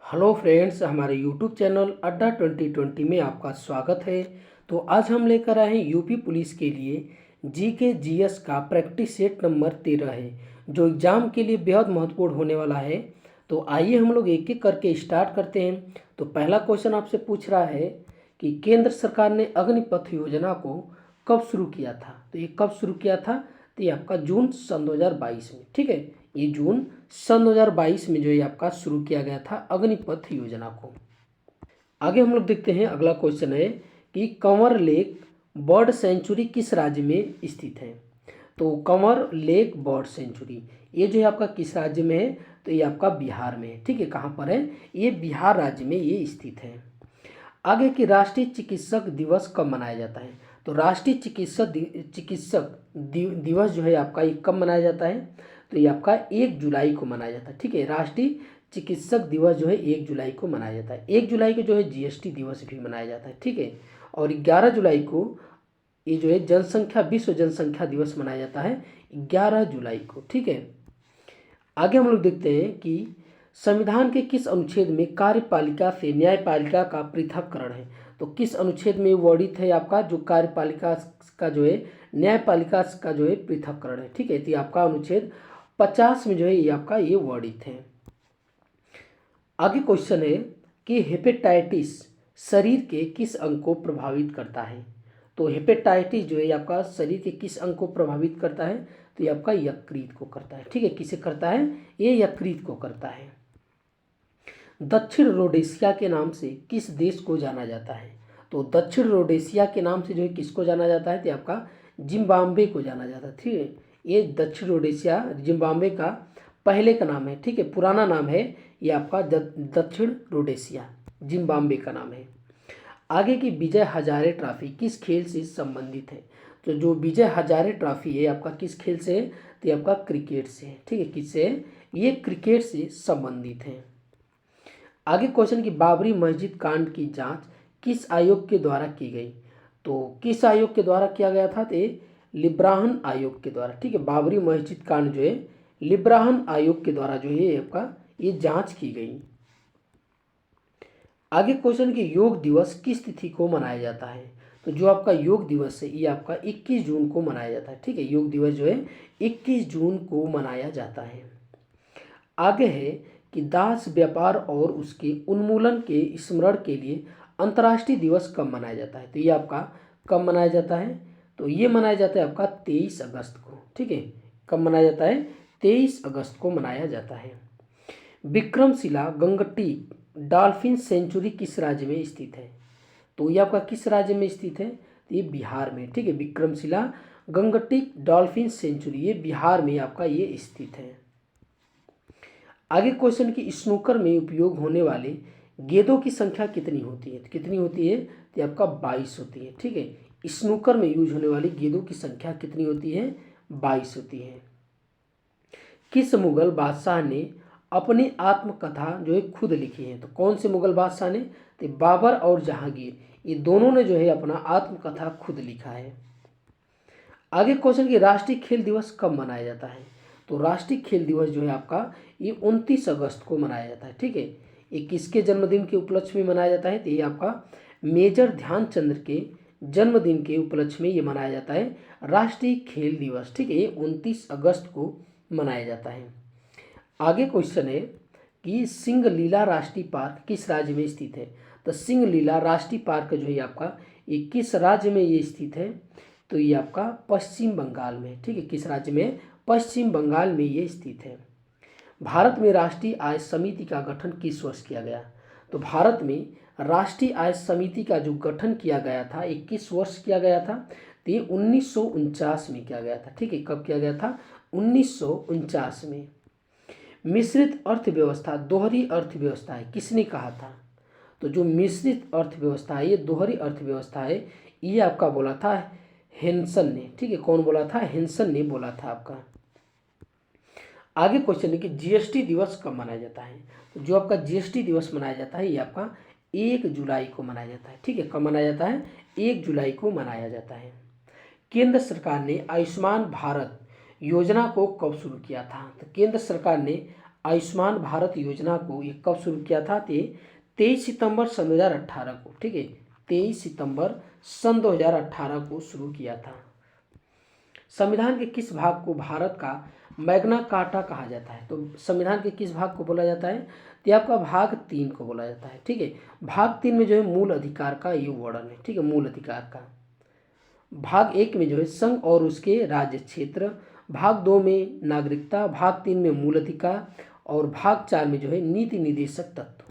Hello friends, हमारे YouTube channel अड्डा 2020 में आपका स्वागत है। तो आज हम लेकर आए हैं यूपी पुलिस के लिए जीके जीएस का प्रैक्टिस सेट नंबर 13 है, जो एग्ज़ाम के लिए बेहद महत्वपूर्ण होने वाला है। तो आइए हम लोग एक एक करके स्टार्ट करते हैं। तो पहला क्वेश्चन आपसे पूछ रहा है कि केंद्र सरकार ने अग्निपथ योजना को कब शुरू किया था। तो ये कब शुरू किया था, तो ये आपका जून सन 2022 में, ठीक है। ये जून सन 2022 में जो ये आपका शुरू किया गया था अग्निपथ योजना को। आगे हम लोग देखते हैं, अगला क्वेश्चन है कि कंवर लेक बर्ड सेंचुरी किस राज्य में स्थित है। तो कंवर लेक बर्ड सेंचुरी ये जो है आपका किस राज्य में है, तो ये आपका बिहार में है, ठीक है। कहाँ पर है, ये बिहार राज्य में ये स्थित है। आगे की राष्ट्रीय चिकित्सक दिवस कब मनाया जाता है। तो राष्ट्रीय चिकित्सक दिवस जो है आपका ये कब मनाया जाता है, तो ये आपका 1 जुलाई को मनाया जाता है, ठीक है। राष्ट्रीय चिकित्सक दिवस जो है 1 जुलाई को मनाया जाता है। 1 जुलाई को जो है जीएसटी दिवस भी मनाया जाता है, ठीक है। और 11 जुलाई को ये जो है विश्व जनसंख्या दिवस मनाया जाता है 11 जुलाई को, ठीक है। आगे हम लोग देखते हैं कि संविधान के किस अनुच्छेद में कार्यपालिका से न्यायपालिका का पृथक्करण है। तो किस अनुच्छेद में वर्णित है आपका जो कार्यपालिका का जो है न्यायपालिका का जो है पृथक्करण है, ठीक है। तो आपका अनुच्छेद 50 में जो है ये आपका ये वर्णित है। आगे क्वेश्चन है कि हेपेटाइटिस शरीर के किस अंग को प्रभावित करता है। तो हेपेटाइटिस जो है आपका शरीर के किस अंग को प्रभावित करता है, तो ये आपका यकृत को करता है, ठीक है। किसे करता है, ये यकृत को करता है। दक्षिण रोडेशिया के नाम से किस देश को जाना जाता है। तो दक्षिण रोडेशिया के नाम से जो है किसको जाना जाता है, तो आपका जिम्बाब्वे को जाना जाता है, ठीक है। ये दक्षिण रोडेशिया जिम्बाब्वे का पहले का नाम है, ठीक है। पुराना नाम है ये आपका दक्षिण रोडेशिया, जिम्बाब्वे का नाम है। आगे की विजय हजारे ट्रॉफी किस खेल से संबंधित है। तो जो विजय हजारे ट्रॉफी है आपका किस खेल से है, तो ये आपका क्रिकेट से है, ठीक है। किससे है, ये क्रिकेट से संबंधित है। आगे क्वेश्चन की बाबरी मस्जिद कांड की जांच किस आयोग के द्वारा की गई। तो किस आयोग के द्वारा किया गया था, तो लिब्राहन आयोग के द्वारा, ठीक है। बाबरी मस्जिद कांड जो है लिब्राहन आयोग के द्वारा जो है आपका ये जांच की गई। आगे क्वेश्चन की योग दिवस किस तिथि को मनाया जाता है। तो जो आपका योग दिवस है ये आपका 21 जून को मनाया जाता है, ठीक है। योग दिवस जो है 21 जून को मनाया जाता है। आगे है कि दास व्यापार और उसके उन्मूलन के स्मरण के लिए अंतर्राष्ट्रीय दिवस कब मनाया जाता है। तो ये आपका कब मनाया जाता है, तो ये मनाया जाता है आपका 23 अगस्त को, ठीक है। कब मनाया जाता है, 23 अगस्त को मनाया जाता है। विक्रमशिला गंगटी डॉल्फिन सेंचुरी किस राज्य में स्थित है। तो ये आपका किस राज्य में स्थित है, तो ये बिहार में, ठीक है। विक्रमशिला गंगटी डॉल्फिन सेंचुरी ये बिहार में आपका ये स्थित है। आगे क्वेश्चन की स्नूकर में उपयोग होने वाले गेंदों की संख्या कितनी होती है। कितनी होती है, तो आपका 22 होती है, ठीक है। स्नूकर में यूज होने वाली गेंदों की संख्या कितनी होती है, 22 होती है। किस मुगल बादशाह ने अपनी आत्मकथा जो है खुद लिखी है। तो कौन से मुगल बादशाह ने, तो बाबर और जहांगीर ये दोनों ने जो है अपना आत्मकथा खुद लिखा है। आगे क्वेश्चन की राष्ट्रीय खेल दिवस कब मनाया जाता है। तो राष्ट्रीय खेल दिवस जो है आपका ये 29 अगस्त को मनाया जाता है, ठीक है। ये किसके जन्मदिन के उपलक्ष्य में मनाया जाता है, तो ये आपका मेजर ध्यानचंद के जन्मदिन के उपलक्ष्य में ये मनाया जाता है राष्ट्रीय खेल दिवस, ठीक है। ये 29 अगस्त को मनाया जाता है। आगे क्वेश्चन है कि सिंगलीला राष्ट्रीय पार्क किस राज्य में स्थित है। तो सिंगलीला राष्ट्रीय पार्क जो है आपका ये किस राज्य में ये स्थित है, तो ये आपका पश्चिम बंगाल में, ठीक है। किस राज्य में, पश्चिम बंगाल में ये स्थित है। भारत में राष्ट्रीय आय समिति का गठन किस वर्ष किया गया। तो भारत में राष्ट्रीय आय समिति का जो गठन किया गया था ये किस वर्ष किया गया था, तो ये 1949 में किया गया था, ठीक है। कब किया गया था, 1949 में। मिश्रित अर्थव्यवस्था दोहरी अर्थव्यवस्था है किसने कहा था। तो जो मिश्रित अर्थव्यवस्था है ये दोहरी अर्थव्यवस्था है, ये आपका बोला था हेंसन ने, ठीक है। कौन बोला था, हेंसन ने बोला था आपका। आगे क्वेश्चन है कि जीएसटी दिवस कब मनाया जाता है। तो जो आपका जीएसटी दिवस मनाया जाता है ये आपका 1 जुलाई को मनाया जाता है, ठीक है। कब मनाया जाता है, 1 जुलाई को मनाया जाता है। केंद्र सरकार ने आयुष्मान भारत योजना को कब शुरू किया था। तो केंद्र सरकार ने आयुष्मान भारत योजना को ये कब शुरू किया था? तो 23 सितंबर सन 2018 को, ठीक है, 23 सितंबर सन 2018 को शुरू किया था। संविधान के किस भाग को भारत का मैग्ना कार्टा कहा जाता है? तो संविधान के किस भाग को बोला जाता है? तो आपका भाग 3 को बोला जाता है, ठीक है। भाग 3 में जो है मूल अधिकार का ये वर्णन है, ठीक है, मूल अधिकार का। भाग 1 में जो है संघ और उसके राज्य क्षेत्र, भाग 2 में नागरिकता, भाग 3 में मूल अधिकार और भाग 4 में जो है नीति निर्देशक तत्व।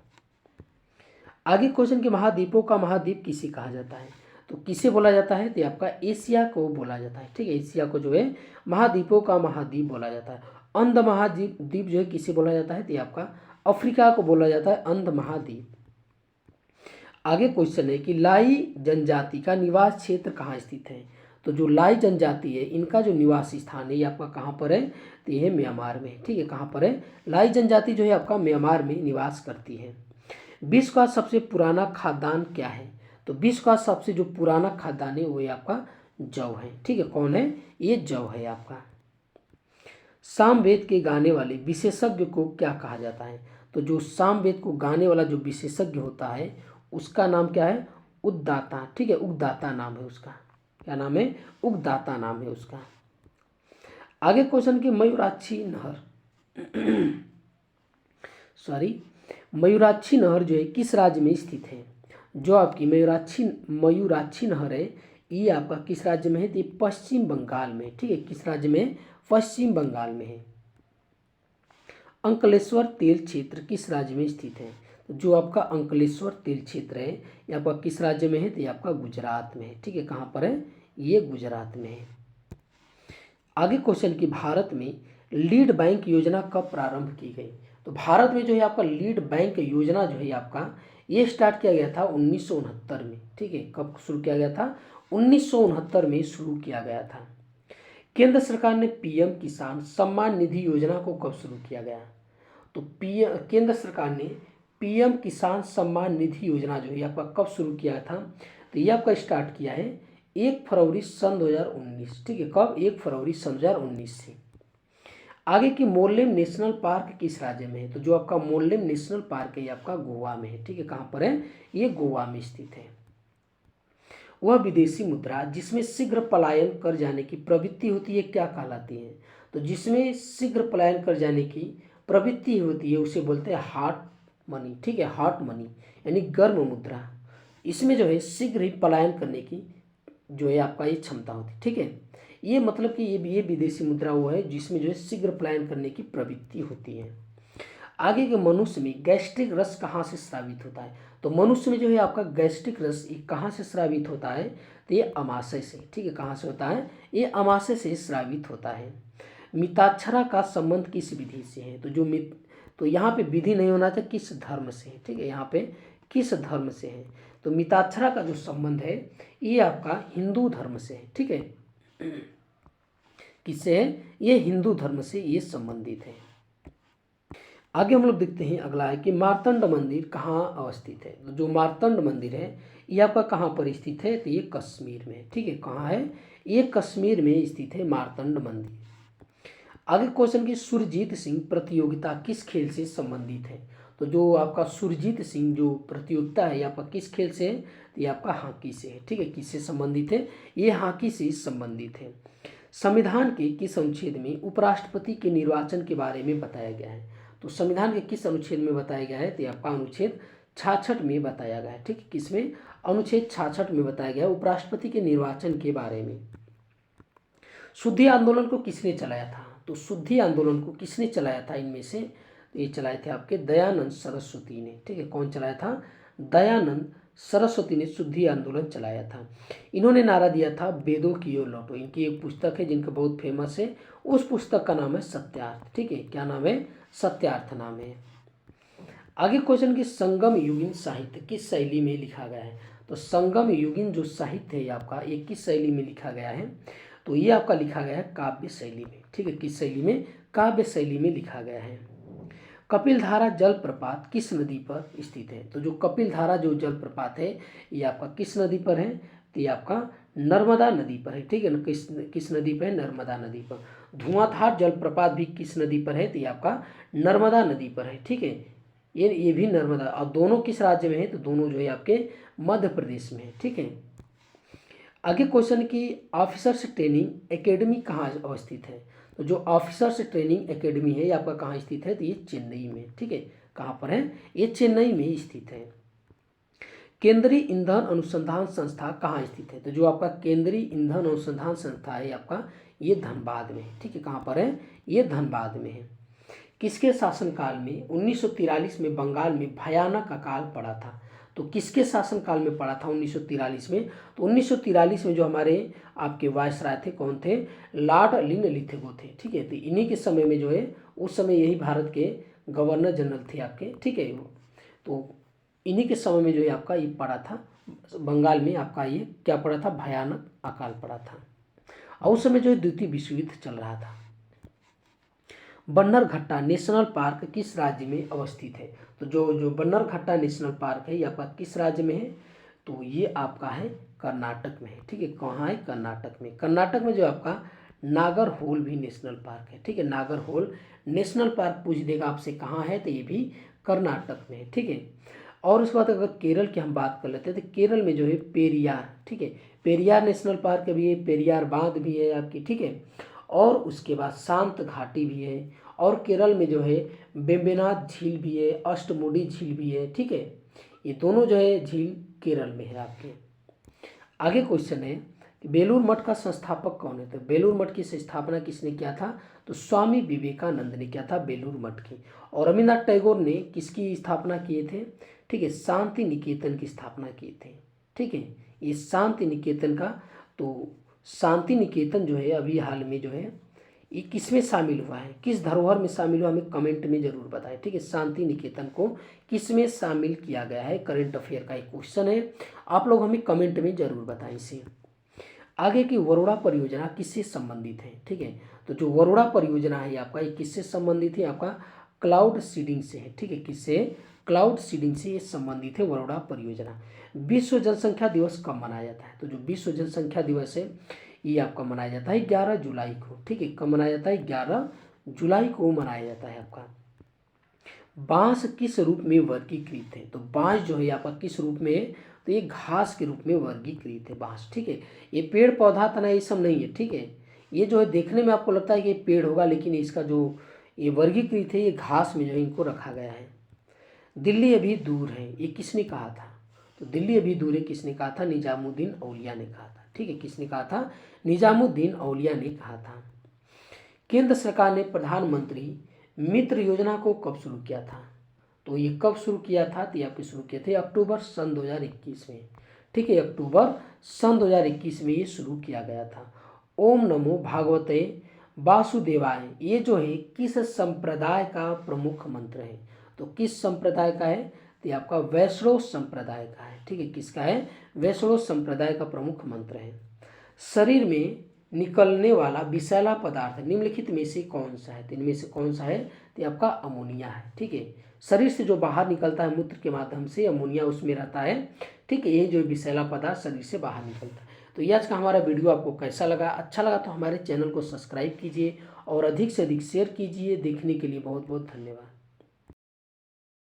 आगे क्वेश्चन के महाद्वीपों का महाद्वीप किसे कहा जाता है? तो किसे बोला जाता है? तो आपका एशिया को बोला जाता है, ठीक है, एशिया को जो है महाद्वीपों का महाद्वीप बोला जाता है। अंध महाद्वीप द्वीप जो है किसे बोला जाता है? तो आपका अफ्रीका को बोला जाता है अंध महाद्वीप। आगे क्वेश्चन है कि लाई जनजाति का निवास क्षेत्र कहाँ स्थित है? तो जो लाई जनजाति है इनका जो निवास स्थान है ये आपका कहाँ पर है? तो ये म्यांमार में, ठीक है, कहाँ पर है? लाई जनजाति जो है आपका म्यांमार में निवास करती है। विश्व का सबसे पुराना खाद्यान्न क्या है? तो विश्व का सबसे जो पुराना खाद्यान्न है वो आपका जौ है, ठीक है, कौन है? ये जौ है आपका। सामवेद के गाने वाले विशेषज्ञ को क्या कहा जाता है? तो जो सामवेद को गाने वाला जो विशेषज्ञ होता है उसका नाम क्या है? उद्दाता, ठीक है, उद्दाता नाम है उसका। क्या नाम है? उद्दाता नाम है उसका। आगे क्वेश्चन की मयूराक्षी नहर मयूराक्षी नहर जो है किस राज्य में स्थित है? जो आपकी मयूराक्षी नहर है ये आपका किस राज्य में है? तो पश्चिम बंगाल में, ठीक है, किस राज्य में? पश्चिम बंगाल में है। अंकलेश्वर तेल क्षेत्र किस राज्य में स्थित है? तो जो आपका अंकलेश्वर तेल क्षेत्र है ये आपका किस राज्य में है? तो ये आपका गुजरात में है, ठीक है, कहाँ पर है? ये गुजरात में है। आगे क्वेश्चन की भारत में लीड बैंक योजना कब प्रारंभ की गई? तो भारत में जो है आपका लीड बैंक योजना जो है आपका ये स्टार्ट किया गया था 1969 में, ठीक है, कब शुरू किया गया था? 1969 में शुरू किया गया था। केंद्र सरकार ने पीएम किसान सम्मान निधि योजना को कब शुरू किया गया? तो केंद्र सरकार ने पीएम किसान सम्मान निधि योजना जो है आपका कब शुरू किया था? तो ये आपका स्टार्ट किया है 1 फरवरी सन 2019, ठीक है, कब? 1 फरवरी सन 2019 से। आगे की मोल्लेम नेशनल पार्क किस राज्य में है? तो जो आपका मोल्लेम नेशनल पार्क है ये आपका गोवा में है, ठीक है, कहाँ पर है? ये गोवा में स्थित है। वह विदेशी मुद्रा जिसमें शीघ्र पलायन कर जाने की प्रवृत्ति होती है क्या कहलाती है? तो जिसमें शीघ्र पलायन कर जाने की प्रवृत्ति होती है उसे बोलते हैं हॉट मनी, ठीक है, हॉट मनी यानी गर्म मुद्रा। इसमें जो है शीघ्र ही पलायन करने की जो है आपका ये क्षमता होती है, ठीक है। ये मतलब कि ये विदेशी मुद्रा वो है जिसमें जो है शीघ्र पलायन करने की प्रवृत्ति होती है। आगे के मनुष्य में गैस्ट्रिक रस कहाँ से स्रावित होता है? तो मनुष्य में जो है आपका गैस्ट्रिक रस ये कहाँ से स्रावित होता है? तो ये अमाशय से, ठीक है, कहाँ से होता है? ये अमाशय से स्रावित होता है। मिताक्षरा का संबंध किस विधि से है? तो यहाँ पे विधि नहीं होना चाहिए, किस धर्म से है, ठीक है, यहाँ पे किस धर्म से है? तो मिताक्षरा का जो संबंध है ये आपका हिंदू धर्म से है, ठीक है, किससे है? ये हिंदू धर्म से ये संबंधित है। आगे हम लोग देखते हैं अगला है कि मार्तंड मंदिर कहाँ अवस्थित है? तो जो मार्तंड मंदिर है ये आपका कहाँ पर स्थित है? तो ये कश्मीर में, ठीक है, कहाँ है? ये कश्मीर में स्थित है मार्तंड मंदिर। आगे क्वेश्चन की सुरजीत सिंह प्रतियोगिता किस खेल से संबंधित है? तो जो आपका सुरजीत सिंह जो प्रतियोगिता है ये आपका किस खेल से है? तो ये आपका हॉकी से है, ठीक है, किससे संबंधित है? ये हॉकी से संबंधित है। संविधान के किस अनुच्छेद में उपराष्ट्रपति के निर्वाचन के बारे में बताया गया है? तो संविधान के किस अनुच्छेद में बताया गया है? तो आपका अनुच्छेद 66 में बताया गया है, ठीक है, किसमें? अनुच्छेद 66 में बताया गया है उपराष्ट्रपति के निर्वाचन के बारे में। शुद्धि आंदोलन को किसने चलाया था? तो शुद्धि आंदोलन को किसने चलाया था इनमें से? तो ये चलाए थे आपके दयानंद सरस्वती ने, ठीक है, कौन चलाया था? दयानंद सरस्वती ने शुद्धि आंदोलन चलाया था। इन्होंने नारा दिया था वेदों की ओर लौटो। इनकी एक पुस्तक है जिनका बहुत फेमस है, उस पुस्तक का नाम है सत्यार्थ, ठीक है, क्या नाम है? सत्यार्थ नाम है। आगे क्वेश्चन की संगम युगीन साहित्य किस शैली में लिखा गया है? तो संगम युगीन जो साहित्य है आपका ये किस शैली में लिखा गया है? तो ये आपका लिखा गया है काव्य शैली में, ठीक है, किस शैली में? काव्य शैली में लिखा गया है। कपिलधारा जलप्रपात किस नदी पर स्थित है? तो जो कपिलधारा जो जलप्रपात है ये आपका किस नदी पर है? तो ये आपका नर्मदा नदी पर है, ठीक है ना। किस नदी पर है? नर्मदा नदी पर। धुआंधार जलप्रपात भी किस नदी पर है? तो ये आपका नर्मदा नदी पर है, ठीक है। ये भी नर्मदा, और दोनों किस राज्य में है? तो दोनों जो है आपके मध्य प्रदेश में है, ठीक है। आगे क्वेश्चन की ऑफिसर्स ट्रेनिंग एकेडमी कहाँ अवस्थित है? तो जो ऑफिसर्स ट्रेनिंग एकेडमी है ये आपका कहाँ स्थित है? तो ये चेन्नई में, ठीक है। कहाँ पर है? ये चेन्नई में स्थित है। केंद्रीय ईंधन अनुसंधान संस्था कहाँ स्थित है? तो जो आपका केंद्रीय ईंधन अनुसंधान संस्था है आपका ये धनबाद में है, ठीक है। कहाँ पर है? ये धनबाद में है। किसके शासनकाल में 1943 में बंगाल में भयानक अकाल पड़ा था? तो किसके शासनकाल में पड़ा था 1943 में? तो 1943 में जो हमारे आपके वायसराय थे, कौन थे? लॉर्ड लिनलिथगो थे, ठीक है। तो इन्हीं के समय में जो है, उस समय यही भारत के गवर्नर जनरल थे आपके, ठीक है। तो इन्हीं के समय में जो है आपका ये पड़ा था बंगाल में, आपका ये क्या पड़ा था? भयानक अकाल पड़ा था। और उस समय जो है द्वितीय विश्व युद्ध चल रहा था। बन्नरघट्टा नेशनल पार्क किस राज्य में अवस्थित है? तो जो बन्नरघट्टा नेशनल पार्क है ये आपका किस राज्य में है? तो ये आपका है कर्नाटक में है, ठीक है। कहाँ है? कर्नाटक में। कर्नाटक में जो आपका नागरहोल भी नेशनल पार्क है, ठीक है। नागरहोल नेशनल पार्क पूछ देगा आपसे कहाँ है, तो ये भी कर्नाटक में है, ठीक है। और उसके बाद अगर केरल की हम बात कर लेते हैं तो केरल में जो है पेरियार, ठीक है, पेरियार नेशनल पार्क भी है, पेरियार बांध भी है आपकी, ठीक है। और उसके बाद शांत घाटी भी है, और केरल में जो है वेम्बनाड झील भी है, अष्टमुडी झील भी है, ठीक है। ये दोनों जो है झील केरल में है आपके। आगे क्वेश्चन है कि बेलूर मठ का संस्थापक कौन है? तो बेलूर मठ की स्थापना किसने किया था? तो स्वामी विवेकानंद ने किया था बेलूर मठ की। और रविन्द्रनाथ टैगोर ने किसकी स्थापना किए थे? ठीक है, शांति निकेतन की स्थापना किए थे, ठीक है। ये शांति निकेतन का, तो शांति निकेतन जो है अभी हाल में जो है ये किस में शामिल हुआ है, किस धरोहर में शामिल हुआ, हमें कमेंट में जरूर बताएं, ठीक है। शांति निकेतन को किस में शामिल किया गया है? करंट अफेयर का एक क्वेश्चन है, आप लोग हमें कमेंट में जरूर बताएं इसे। आगे की वरोड़ा परियोजना किससे संबंधित है? ठीक है, तो जो वरोड़ा परियोजना है आपका ये किससे संबंधित है? आपका क्लाउड सीडिंग से है, ठीक है। किससे? क्लाउड सीडिंग से ये संबंधित है वरोड़ा परियोजना। विश्व जनसंख्या दिवस कब मनाया जाता है? तो जो विश्व जनसंख्या दिवस है ये आपका मनाया जाता है 11 जुलाई को, ठीक है। कब मनाया जाता है? 11 जुलाई को मनाया जाता है आपका। बांस किस रूप में वर्गीकृत है? तो बांस जो है आपका किस रूप में है? तो ये घास के रूप में वर्गीकृत है बांस, ठीक है। ये पेड़ पौधा तना ये सब नहीं है, ठीक है। ये जो है देखने में आपको लगता है कि ये पेड़ होगा, लेकिन इसका जो ये वर्गीकृत है ये घास में जो है इनको रखा गया है। दिल्ली अभी दूर है ये किसने कहा था? तो दिल्ली अभी दूर है किसने कहा था? निजामुद्दीन औलिया ने कहा था, ठीक है। किसने कहा था? निजामुद्दीन औलिया ने कहा था। केंद्र सरकार ने प्रधानमंत्री मित्र योजना को कब शुरू किया था? तो ये कब शुरू किया था? तो ये आपके शुरू किए थे अक्टूबर सन 2021 में, ठीक है। अक्टूबर सन 2021 में ये शुरू किया गया था। ओम नमो भागवते वासुदेवाय ये जो है किस संप्रदाय का प्रमुख मंत्र है? तो किस संप्रदाय का है? तो ये आपका वैष्णव संप्रदाय का है, ठीक है। किसका है? वैष्णव संप्रदाय का प्रमुख मंत्र है। शरीर में निकलने वाला विषैला पदार्थ निम्नलिखित में से कौन सा है? तो इनमें से कौन सा है? तो आपका अमोनिया है, ठीक है। शरीर से जो बाहर निकलता है मूत्र के माध्यम से, अमोनिया उसमें रहता है, ठीक है। ये जो विषैला पदार्थ शरीर से बाहर निकलता है। तो ये आज का हमारा वीडियो आपको कैसा लगा? अच्छा लगा तो हमारे चैनल को सब्सक्राइब कीजिए और अधिक से अधिक शेयर कीजिए। देखने के लिए बहुत बहुत धन्यवाद।